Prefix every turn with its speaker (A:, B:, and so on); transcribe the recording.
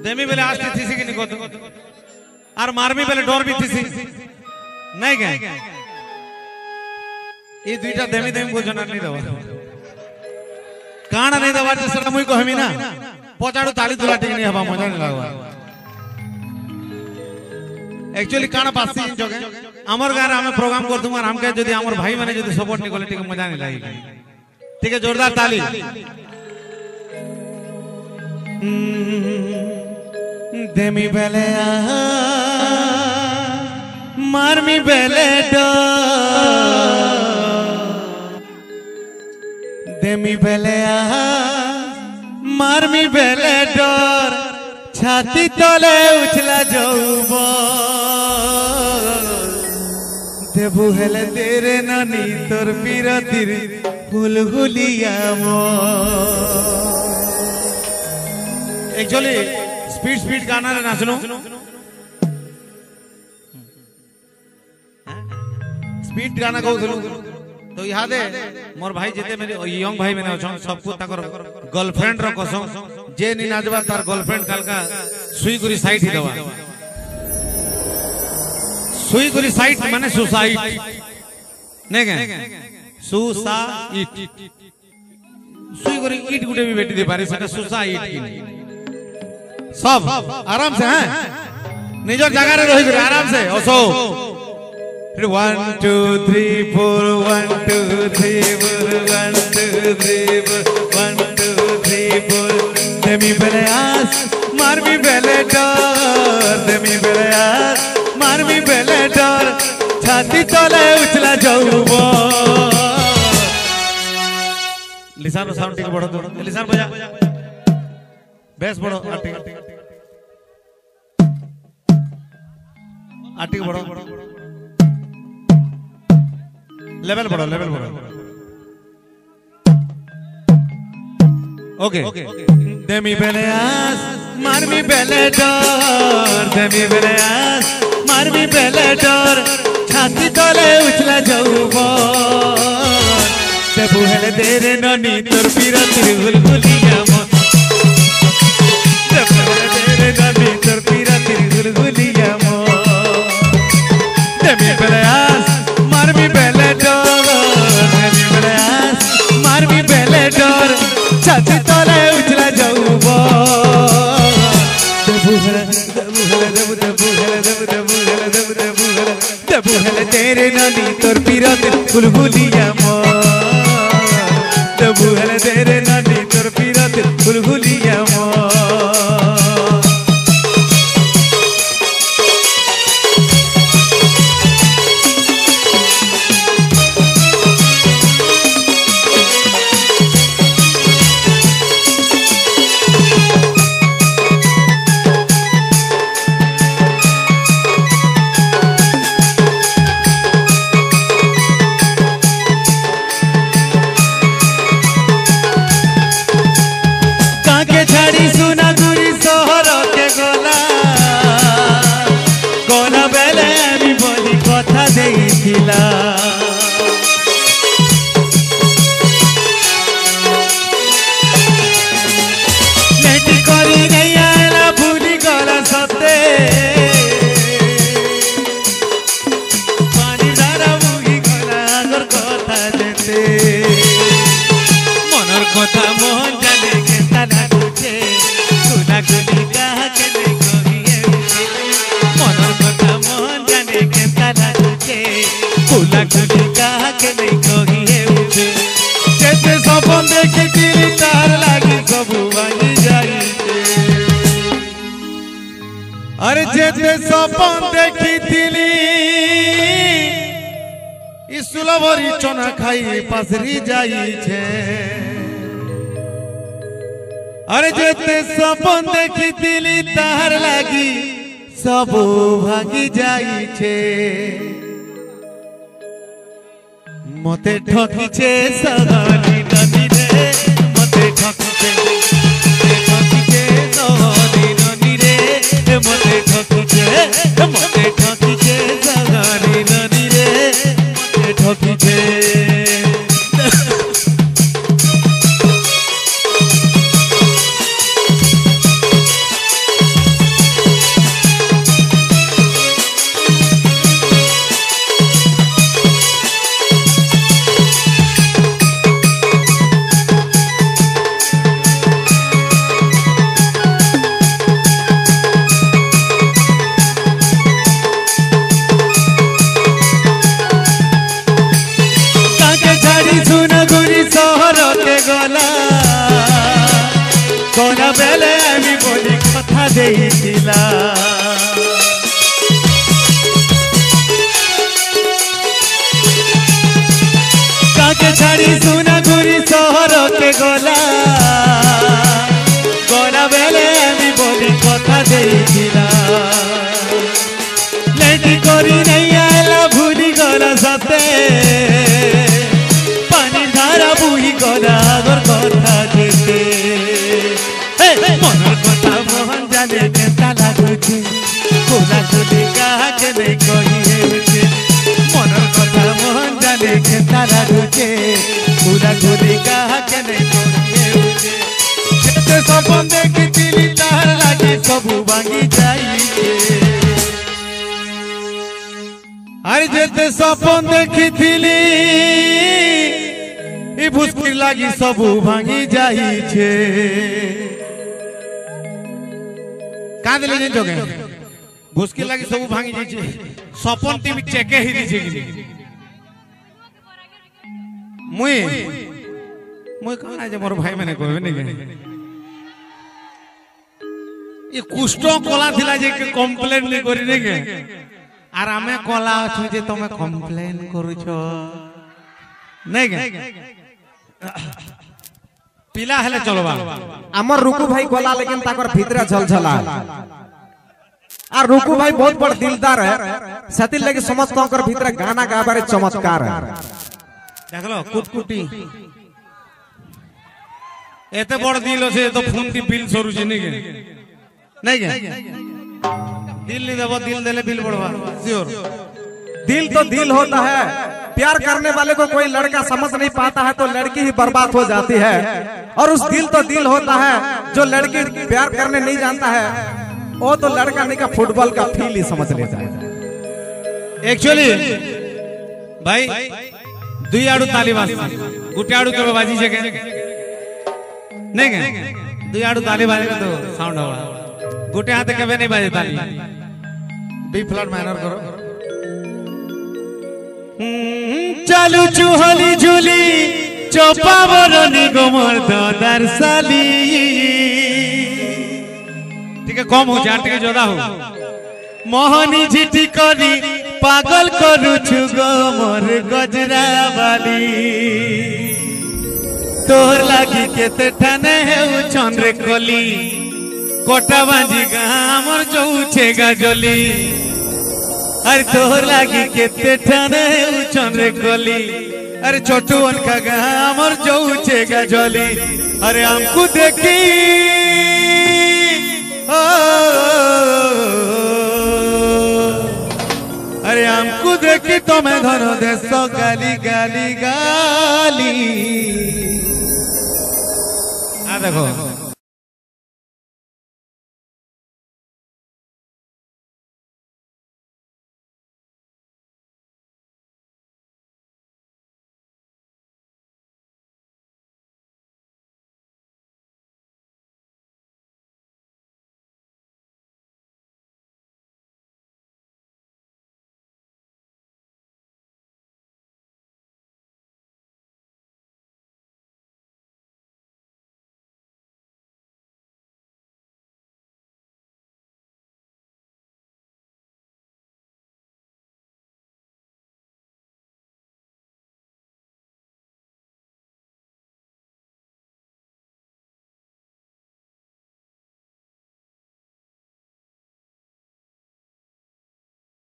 A: देमी बेले आस्ती थी कि निको और मारमी बेले डर भी थी नहीं क्या ये दुईटा देमी देमी को जना नहीं दवा काना नहीं दवा जैसे मुई को हमी ना पचाड़ू ताली तुला ठीक नहीं हवा मजा नहीं लगवा एक्चुअली काना पासी जगह अमर गार हमें प्रोग्राम कर दूंगा हम कहे यदि अमर भाई माने यदि सपोर्ट नहीं करे ठीक मजा नहीं लगेगा ठीक है जोरदार ताली देमी बेले मारमी बेले देमी बेले मारमी बेले डर छाती तले उछला जाऊब देबू हेले तेरे नानी तोर पीरतिर हुलहुलिया एक्चुअली स्पीड स्पीड गाना रे नाचनो स्पीड गाना कहू तो याद है मोर भाई जेते मेरे यंग भाई मैंने अछन सबको ताकर गर्लफ्रेंड रो कसम जे नी नाचबा तार गर्लफ्रेंड कालका सुई गुरी साइड ही दवा सुई गुरी साइड माने सुसाइड ने के सुसाइड सुई गुरी ईट गुटे भी बेटी दे पारे सेटा सुसाइड की सब आराम से हैं निजर जगह रे रही आराम से ओसो 1 2 3 4 1 2 3 4 1 2 3 4 1 2 3 4 देमी बेले आस मारमी बेले डर देमी बेले आस मारमी बेले डर छाती तले उछला जाऊब लिसान साउंड ठीक बढ़ो तो लिसान बजा बेस बढ़ो आटी बढ़ो लेवल बढ़ो ओके देमी बेले आस मारमी बेले डर देमी बेले आस मारमी बेले डर छाती तले उछला जाऊब देबू हेले तेरे नानी तोर पीरतिर हुलहुलिया देबू हेले तेरे नानी तोर पीरतिर हुलहुलिया देमी बेले आस मारमी बेले डर देमी बेले आस मारमी बेले डर छाती तले उछला जाऊब देबू हेले देबू हेले तेरे नानी तोर पीरतिर हुलहुलिया देबू हेले तेरे नानी तोर पीरतिर हुलहुलिया छाड़ी सुना दूरी शहर के गला कोना बेले आमी बोली कथा देइथिला लेटी करी नहीं आला भूली गला सते पानी धारा मुगी गला आगर कथा देते मनर कथा मोहन जाने के तना सुना गुनी कहा के नहीं कहिए मनर कथा मोहन जाने के तना तुझे सुना गुनी कहा के नहीं कहिए उठे जैसे सपन देखी दिल तार लागी सब भांगी जाई अरे जैसे सपन देखी दिली सुलभरी चना खाई पासरी जाई छे अरे जेते सपन देखी दिली तार लागी सब भागी जाई छे मते ठकी छे सगानी नदी रे मते ठकी छे सगानी नदी रे मते ठकी छे सगानी नदी रे मते ठकी छे গলা গলা বেলে আমি বলি কথা দেইছিলা লেটি করি নাই আইলা ভুলি গলা সাথে পানি ধারা বুহি গলা আগর কথা যেতে মনের কথা মোহন জানে কেতা লাগুছে কোলা কোলে কাহাকে নেই কহি হেউছে মনের কথা মোহন জানে কেতা লাগুছে কোলা কোলে কাহাকে নেই কহি হেউছে যেতে স্বপ্ন দেখিছিলি তার লাগি সবু ভাঙি যাইছে আরে যেতে স্বপ্ন দেখিছিলি ই ভুসকি লাগি সবু ভাঙি যাইছে কাঁদলে যে জগে ভুসকি লাগি সবু ভাঙি যাইছে স্বপন টিভি চেকে হি দিছে কি মুই মুই কোন আজ মোর ভাই মানে কইবে নি ই কুষ্ঠ কলা থিলা যে কমপ্লেন নি করি নি কে আর আমি কলা আছো যে তুমি কমপ্লেন করছ নাই কে পিলা হেলে চলবা
B: আমার রুকু ভাই কলা लेकिन ताकर भीतर झलझला আর রুকু ভাই बहुत बड़ दिलदार है सती लगे समस्त कर भीतर गाना गाबारे चमत्कार है
A: देखलो कुटकुटी एते बड़ दिल আছে তো ফোন দি বিল সরুছি নি কে নাই কে दिल नहीं देबो दिल देले बिल बढ़वा श्योर
B: दिल तो दिल होता है प्यार करने वाले को कोई लड़का समझ नहीं पाता है तो लड़की ही बर्बाद हो जाती है और उस दिल तो दिल होता है जो लड़की प्यार करने नहीं जानता है वो तो लड़का नहीं का फुटबॉल का फील ही समझ लेता है
A: एक्चुअली भाई दुई आडू ताली बाजी गुटे आडू के बाजी जगह नहीं के दुई आडू ताली बाजी तो साउंड होगा गुटे हाथ कभी नहीं बाजे ताली बी फ्लैट माइनर करो चालू चुहली झुली चोपा बरनी गोमर दादार साली ठीक है कम हो जा ठीक है ज्यादा हो मोहनी झिटी करी पागल करू छु गोमर गजरा वाली तोर लागी केते ठाने है चंद्र कोली कोटा बाजी गामर चौछे गाजली अरे तोहर लागी केते ठाने चंद्र कोली अरे छोटू उनका गामर चौछे गाजली अरे हमको देखी अरे हमको देखी तुम्हें धरो देशो गाली गाली गाली आ देखो